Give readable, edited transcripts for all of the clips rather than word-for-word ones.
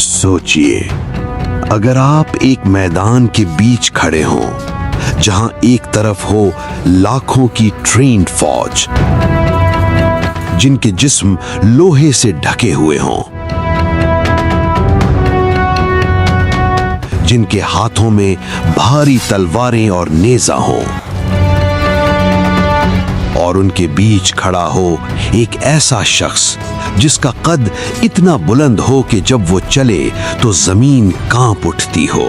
सोचिए, अगर आप एक मैदान के बीच खड़े हों जहां एक तरफ हो लाखों की ट्रेन्ड फौज जिनके जिस्म लोहे से ढके हुए हों, जिनके हाथों में भारी तलवारें और नेजा हों, और उनके बीच खड़ा हो एक ऐसा शख्स जिसका कद इतना बुलंद हो कि जब वो चले तो जमीन कांप उठती हो,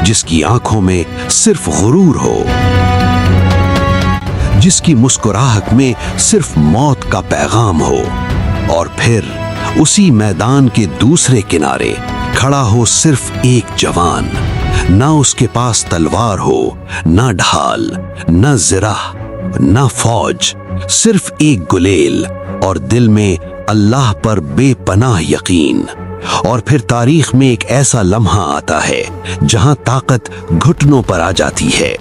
जिसकी आंखों में सिर्फ गुरूर हो, जिसकी मुस्कुराहट में सिर्फ मौत का पैगाम हो, और फिर उसी मैदान के दूसरे किनारे खड़ा हो सिर्फ एक जवान, ना उसके पास तलवार हो, ना ढाल, ना जिराह, ना फौज, सिर्फ एक गुलेल और दिल में अल्लाह पर बेपनाह यकीन। और फिर तारीख में एक ऐसा लम्हा आता है जहां ताकत घुटनों पर आ जाती है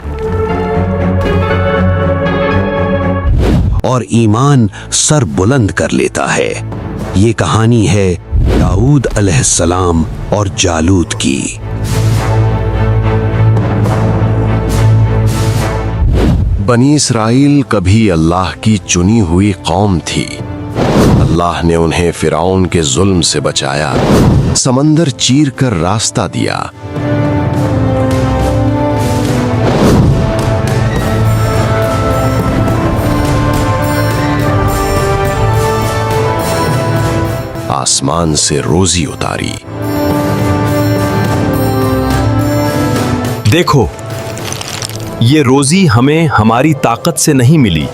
और ईमान सर बुलंद कर लेता है। ये कहानी है दाऊद अलैहिस्सलाम और जालूत की। बनी इसराइल कभी अल्लाह की चुनी हुई कौम थी। अल्लाह ने उन्हें फिरौन के जुल्म से बचाया, समंदर चीर कर रास्ता दिया। आसमान से रोजी उतारी। देखो, ये रोजी हमें हमारी ताकत से नहीं मिली,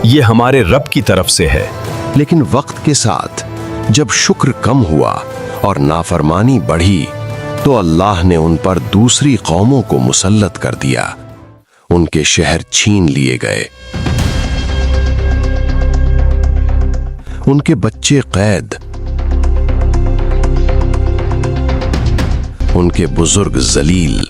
ये हमारे रब की तरफ से है। लेकिन वक्त के साथ जब शुक्र कम हुआ और नाफरमानी बढ़ी तो अल्लाह ने उन पर दूसरी कौमों को मुसल्लत कर दिया। उनके शहर छीन लिए गए, उनके बच्चे कैद, उनके बुजुर्ग जलील,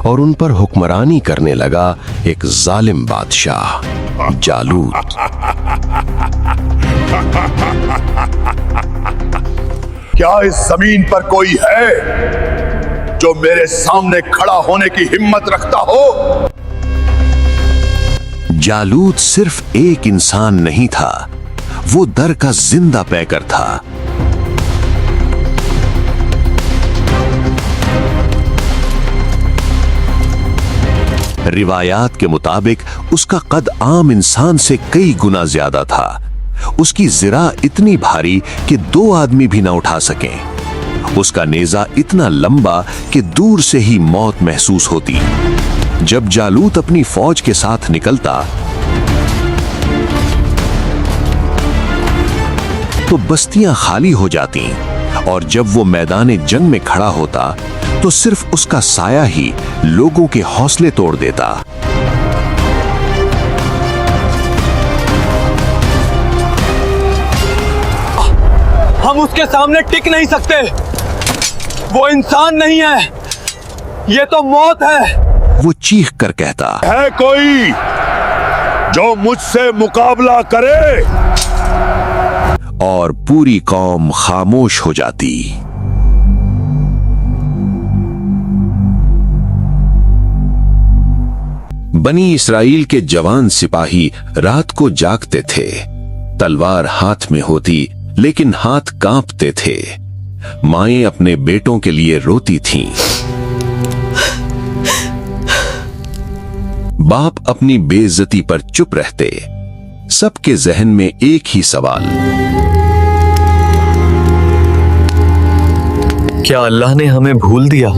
और उन पर हुक्मरानी करने लगा एक जालिम बादशाह जालूत। क्या इस जमीन पर कोई है जो मेरे सामने खड़ा होने की हिम्मत रखता हो? जालूत सिर्फ एक इंसान नहीं था, वो दर का जिंदा पैकर था। रिवायात के मुताबिक उसका कद आम इंसान से कई गुना ज्यादा था। उसकी जिरा इतनी भारी कि 2 आदमी भी ना उठा सकें। उसका नेजा इतना लंबा कि दूर से ही मौत महसूस होती। जब जालूत अपनी फौज के साथ निकलता तो बस्तियां खाली हो जाती, और जब वो मैदान जंग में खड़ा होता तो सिर्फ उसका साया ही लोगों के हौसले तोड़ देता। हम उसके सामने टिक नहीं सकते। वो इंसान नहीं है, ये तो मौत है। वो चीख कर कहता है कोई जो मुझसे मुकाबला करे? और पूरी कौम खामोश हो जाती। बनी इसराइल के जवान सिपाही रात को जागते थे। तलवार हाथ में होती लेकिन हाथ कांपते थे। माएं अपने बेटों के लिए रोती थीं। बाप अपनी बेइज्जती पर चुप रहते। सबके जहन में एक ही सवाल, क्या अल्लाह ने हमें भूल दिया?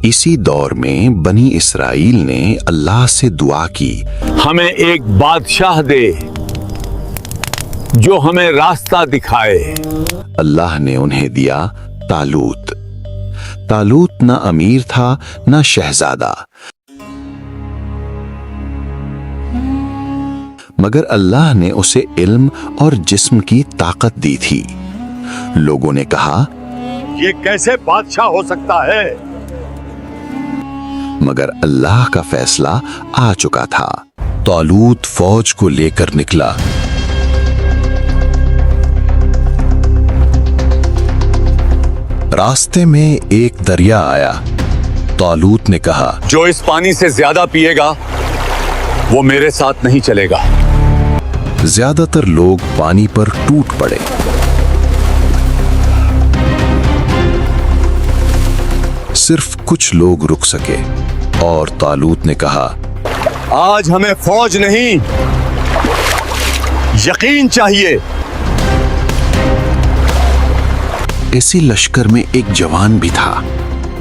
इसी दौर में बनी इसराइल ने अल्लाह से दुआ की, हमें एक बादशाह दे जो हमें रास्ता दिखाए। अल्लाह ने उन्हें दिया तालूत। तालूत ना अमीर था ना शहजादा, मगर अल्लाह ने उसे इल्म और जिस्म की ताकत दी थी। लोगों ने कहा, ये कैसे बादशाह हो सकता है? मगर अल्लाह का फैसला आ चुका था। तालूत फौज को लेकर निकला। रास्ते में एक दरिया आया। तालूत ने कहा, जो इस पानी से ज्यादा पिएगा वो मेरे साथ नहीं चलेगा। ज्यादातर लोग पानी पर टूट पड़े। सिर्फ कुछ लोग रुक सके और तालूत ने कहा, आज हमें फौज नहीं, यकीन चाहिए। इसी लश्कर में एक जवान भी था,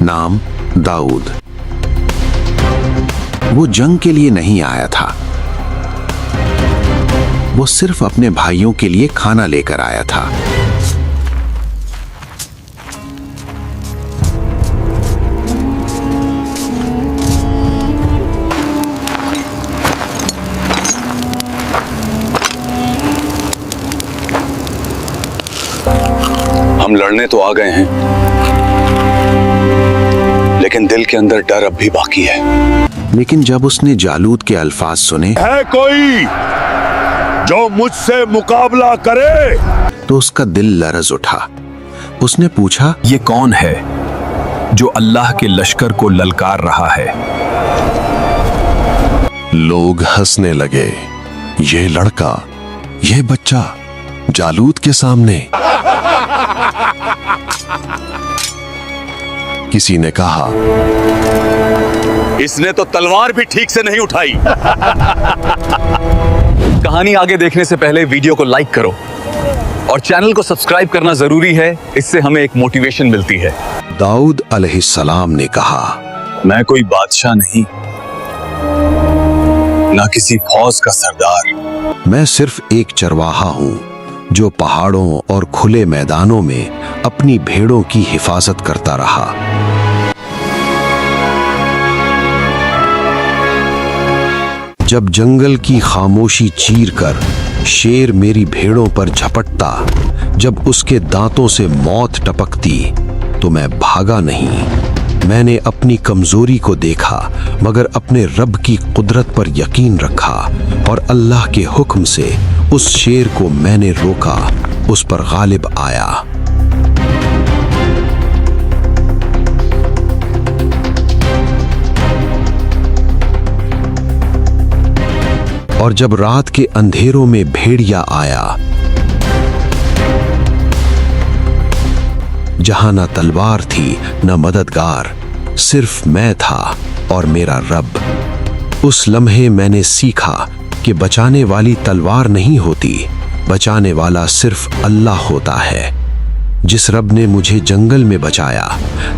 नाम दाऊद। वो जंग के लिए नहीं आया था, वो सिर्फ अपने भाइयों के लिए खाना लेकर आया था। हम लड़ने तो आ गए हैं, लेकिन दिल के अंदर डर अब भी बाकी है। लेकिन जब उसने जालूत के अल्फाज सुने, है कोई जो मुझसे मुकाबला करे? तो उसका दिल लरज उठा। उसने पूछा, ये कौन है जो अल्लाह के लश्कर को ललकार रहा है? लोग हंसने लगे। ये लड़का, ये बच्चा जालूत के सामने। किसी ने कहा, इसने तो तलवार भी ठीक से नहीं उठाई। कहानी आगे देखने से पहले वीडियो को लाइक करो और चैनल को सब्सक्राइब करना जरूरी है, इससे हमें एक मोटिवेशन मिलती है। दाऊद अलैहिस्सलाम ने कहा, मैं कोई बादशाह नहीं, ना किसी फौज का सरदार। मैं सिर्फ एक चरवाहा हूं जो पहाड़ों और खुले मैदानों में अपनी भेड़ों की हिफाजत करता रहा। जब जंगल की खामोशी चीरकर शेर मेरी भेड़ों पर झपटता, जब उसके दांतों से मौत टपकती, तो मैं भागा नहीं। मैंने अपनी कमजोरी को देखा, मगर अपने रब की कुदरत पर यकीन रखा और अल्लाह के हुक्म से उस शेर को मैंने रोका, उस पर गालिब आया। और जब रात के अंधेरों में भेड़िया आया, जहां न तलवार थी न मददगार, सिर्फ मैं था और मेरा रब, उस लम्हे मैंने सीखा कि बचाने वाली तलवार नहीं होती, बचाने वाला सिर्फ अल्लाह होता है। जिस रब ने मुझे जंगल में बचाया,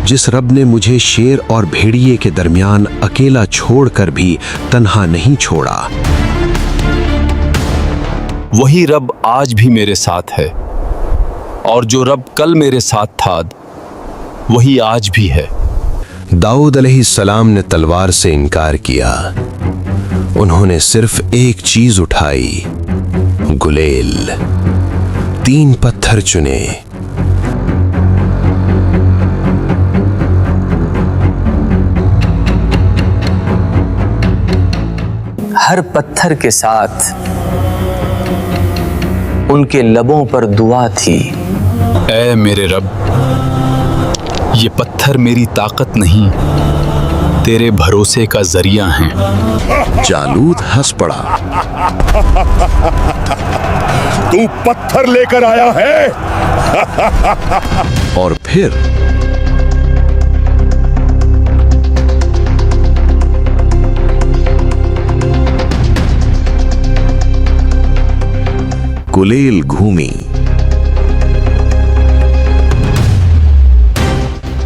जिस रब ने मुझे शेर और भेड़िए के दरमियान अकेला छोड़कर भी तन्हा नहीं छोड़ा, वही रब आज भी मेरे साथ है, और जो रब कल मेरे साथ था वही आज भी है। दाऊद अलैहिस्सलाम ने तलवार से इनकार किया। उन्होंने सिर्फ एक चीज उठाई, गुलेल। 3 पत्थर चुने। हर पत्थर के साथ उनके लबों पर दुआ थी, ऐ मेरे रब, ये पत्थर मेरी ताकत नहीं, तेरे भरोसे का जरिया हैं। जालूत हंस पड़ा। तू पत्थर लेकर आया है? और फिर गुलेल घूमी।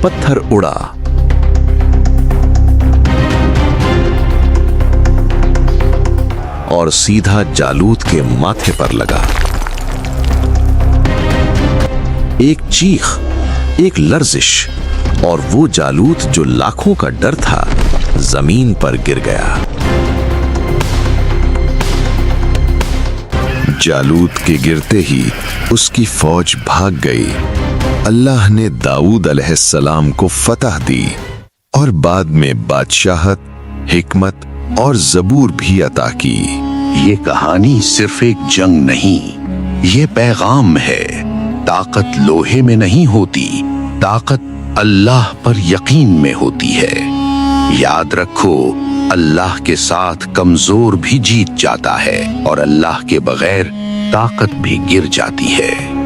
पत्थर उड़ा। और सीधा जालूत के माथे पर लगा। एक चीख, एक लर्जिश, और वो जालूत जो लाखों का डर था, जमीन पर गिर गया। जालूत के गिरते ही उसकी फौज भाग गई। अल्लाह ने दाऊद अलैहिस्सलाम को फतह दी और बाद में बादशाहत, हिकमत और ज़बूर भी अता की। ये कहानी सिर्फ एक जंग नहीं, ये पैगाम है। ताकत लोहे में नहीं होती, ताकत अल्लाह पर यकीन में होती है। याद रखो, अल्लाह के साथ कमजोर भी जीत जाता है और अल्लाह के बगैर ताकत भी गिर जाती है।